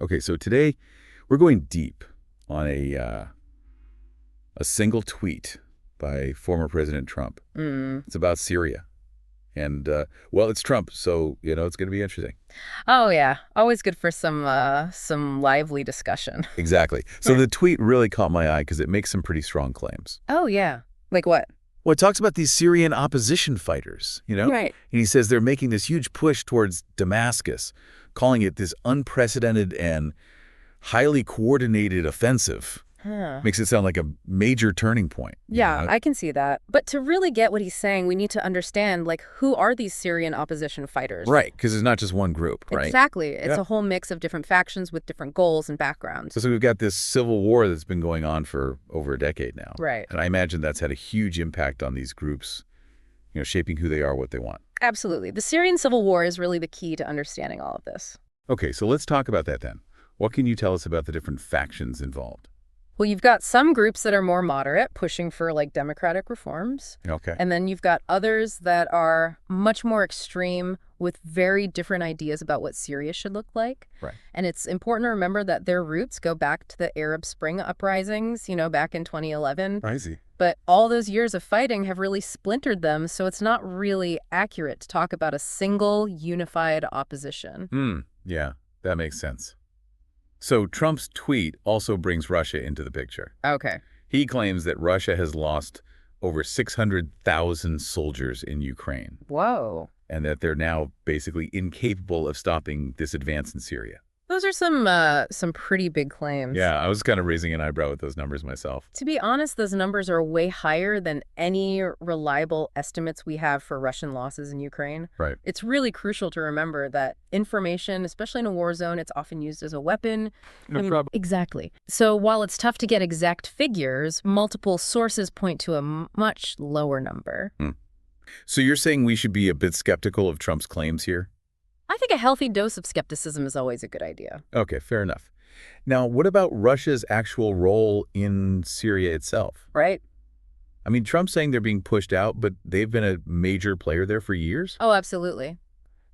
Okay, so today we're going deep on a single tweet by former President Trump. It's about Syria. And, well, it's Trump, so, it's going to be interesting. Oh, yeah. Always good for some lively discussion. Exactly. So the tweet really caught my eye because it makes some pretty strong claims. Oh, yeah. Like what? Well, it talks about these Syrian opposition fighters, Right. And he says they're making this huge push towards Damascus, calling it this unprecedented and highly coordinated offensive. Huh. Makes it sound like a major turning point. Yeah, I can see that. But to really get what he's saying, we need to understand, who are these Syrian opposition fighters? Right, because it's not just one group, right? Exactly. It's a whole mix of different factions with different goals and backgrounds. So we've got this civil war that's been going on for over a decade now. Right. And I imagine that's had a huge impact on these groups, shaping who they are, what they want. Absolutely. The Syrian civil war is really the key to understanding all of this. Okay, so let's talk about that then. What can you tell us about the different factions involved? Well, you've got some groups that are more moderate, pushing for democratic reforms. Okay. And then you've got others that are much more extreme with very different ideas about what Syria should look like. Right. And it's important to remember that their roots go back to the Arab Spring uprisings, back in 2011. I see. But all those years of fighting have really splintered them, so it's not really accurate to talk about a single unified opposition. Yeah, that makes sense. So Trump's tweet also brings Russia into the picture. Okay. He claims that Russia has lost over 600,000 soldiers in Ukraine. Whoa. And that they're now basically incapable of stopping this advance in Syria. Those are some pretty big claims. Yeah, I was kind of raising an eyebrow at those numbers myself. To be honest, those numbers are way higher than any reliable estimates we have for Russian losses in Ukraine. Right. It's really crucial to remember that information, especially in a war zone, it's often used as a weapon. No problem. Exactly. So while it's tough to get exact figures, multiple sources point to a much lower number. So you're saying we should be a bit skeptical of Trump's claims here? I think a healthy dose of skepticism is always a good idea. Okay, fair enough. Now, what about Russia's actual role in Syria itself? Right? I mean, Trump's saying they're being pushed out, but they've been a major player there for years? Oh, absolutely.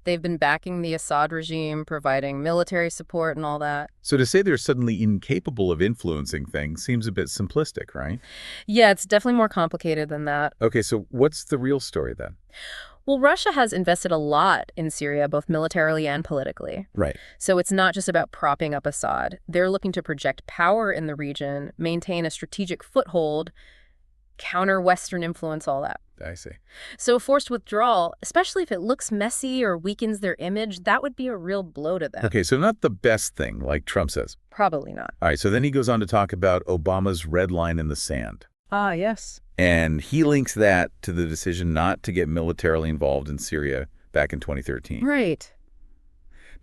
They've been backing the Assad regime, providing military support and all that. So to say they're suddenly incapable of influencing things seems a bit simplistic, right? Yeah, it's definitely more complicated than that. Okay, so what's the real story then? Well, Russia has invested a lot in Syria, both militarily and politically. Right. So it's not just about propping up Assad. They're looking to project power in the region, maintain a strategic foothold, counter Western influence, all that. I see. So a forced withdrawal, especially if it looks messy or weakens their image, that would be a real blow to them. Okay, so not the best thing, like Trump says. Probably not. All right, so then he goes on to talk about Obama's red line in the sand. Ah, yes. And he links that to the decision not to get militarily involved in Syria back in 2013. Right.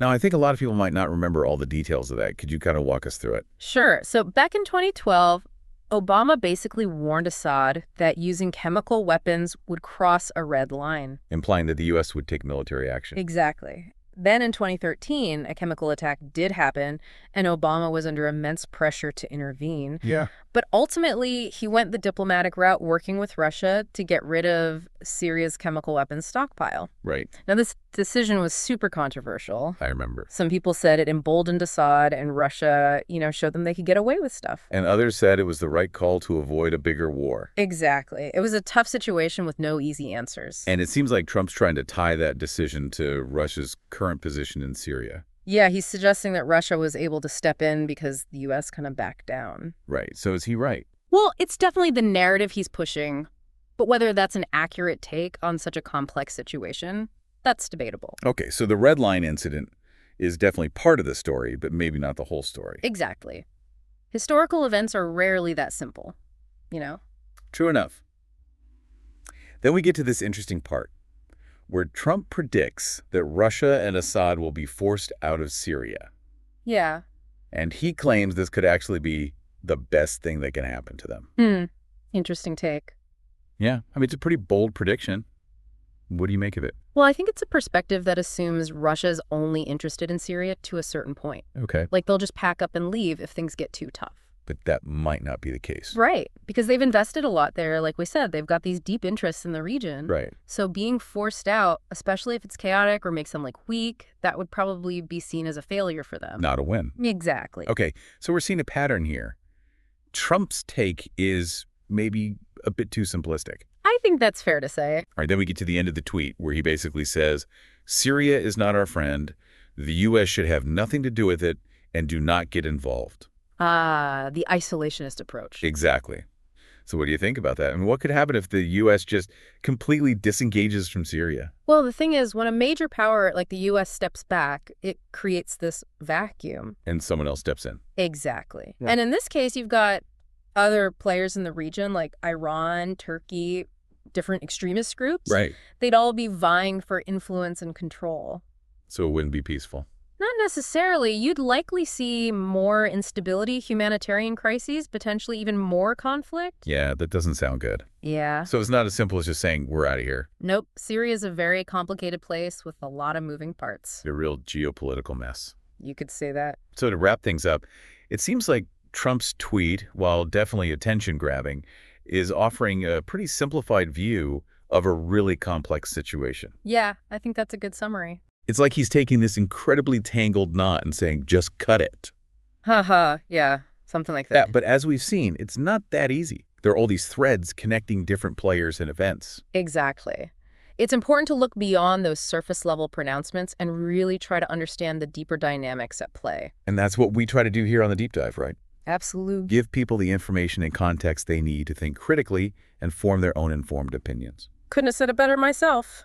Now, I think a lot of people might not remember all the details of that. Could you kind of walk us through it? Sure. So back in 2012, Obama basically warned Assad that using chemical weapons would cross a red line. Implying that the U.S. would take military action. Exactly. Then in 2013, a chemical attack did happen, and Obama was under immense pressure to intervene. Yeah. But ultimately, he went the diplomatic route, working with Russia to get rid of Syria's chemical weapons stockpile. Right. Now, this decision was super controversial. I remember. Some people said it emboldened Assad, and Russia, showed them they could get away with stuff. And others said it was the right call to avoid a bigger war. Exactly. It was a tough situation with no easy answers. And it seems like Trump's trying to tie that decision to Russia's current position in Syria. Yeah, he's suggesting that Russia was able to step in because the U.S. kind of backed down. Right. So is he right? Well, it's definitely the narrative he's pushing, but whether that's an accurate take on such a complex situation, that's debatable. Okay, so the red line incident is definitely part of the story, but maybe not the whole story. Exactly. Historical events are rarely that simple, True enough. Then we get to this interesting part, where Trump predicts that Russia and Assad will be forced out of Syria. Yeah. And he claims this could actually be the best thing that can happen to them. Interesting take. Yeah, I mean, it's a pretty bold prediction. What do you make of it? Well, I think it's a perspective that assumes Russia's only interested in Syria to a certain point. Okay. Like they'll just pack up and leave if things get too tough. But that might not be the case. Right, because they've invested a lot there. Like we said, they've got these deep interests in the region. Right. So being forced out, especially if it's chaotic or makes them weak, that would probably be seen as a failure for them. Not a win. Exactly. Okay, so we're seeing a pattern here. Trump's take is maybe a bit too simplistic. I think that's fair to say. All right, then we get to the end of the tweet where he basically says, Syria is not our friend. The U.S. should have nothing to do with it and do not get involved. The isolationist approach. Exactly. So what do you think about that? And what could happen if the U.S. just completely disengages from Syria? Well, the thing is, when a major power like the U.S. steps back, it creates this vacuum. And someone else steps in. Exactly. Yeah. And in this case, you've got other players in the region like Iran, Turkey, different extremist groups. Right. They'd all be vying for influence and control. So it wouldn't be peaceful. Not necessarily. You'd likely see more instability, humanitarian crises, potentially even more conflict. Yeah, that doesn't sound good. Yeah. So it's not as simple as just saying, we're out of here. Nope. Syria is a very complicated place with a lot of moving parts. A real geopolitical mess. You could say that. So to wrap things up, it seems like Trump's tweet, while definitely attention-grabbing, is offering a pretty simplified view of a really complex situation. Yeah, I think that's a good summary. It's like he's taking this incredibly tangled knot and saying, just cut it. Haha, yeah, something like that. Yeah, but as we've seen, it's not that easy. There are all these threads connecting different players and events. Exactly. It's important to look beyond those surface-level pronouncements and really try to understand the deeper dynamics at play. And that's what we try to do here on the Deep Dive, right? Absolutely. Give people the information and context they need to think critically and form their own informed opinions. Couldn't have said it better myself.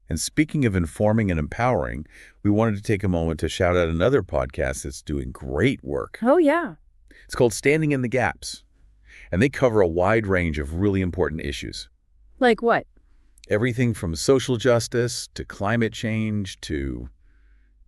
And speaking of informing and empowering, we wanted to take a moment to shout out another podcast that's doing great work. Oh, yeah. It's called Standing in the Gaps, and they cover a wide range of really important issues. Like what? Everything from social justice to climate change to,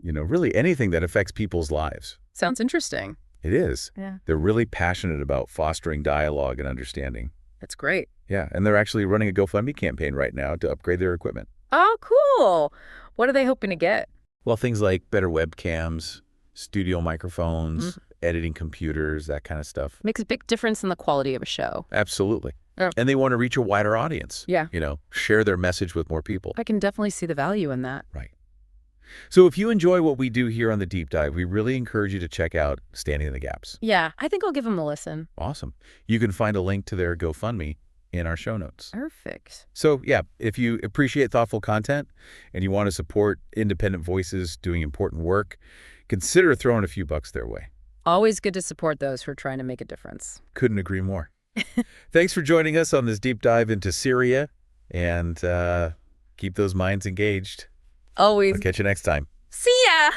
really anything that affects people's lives. Sounds interesting. It is. Yeah. They're really passionate about fostering dialogue and understanding. That's great. Yeah, and they're actually running a GoFundMe campaign right now to upgrade their equipment. Oh, cool. What are they hoping to get? Well, things like better webcams, studio microphones, editing computers, that kind of stuff. Makes a big difference in the quality of a show. Absolutely. Yeah. And they want to reach a wider audience. Yeah. Share their message with more people. I can definitely see the value in that. Right. So if you enjoy what we do here on the Deep Dive, we really encourage you to check out Standing in the Gaps. Yeah, I think I'll give them a listen. Awesome. You can find a link to their GoFundMe in our show notes. Perfect. So yeah, if you appreciate thoughtful content and you want to support independent voices doing important work, consider throwing a few bucks their way. Always good to support those who are trying to make a difference. Couldn't agree more. Thanks for joining us on this deep dive into Syria, and keep those minds engaged. Always. I'll catch you next time. See ya!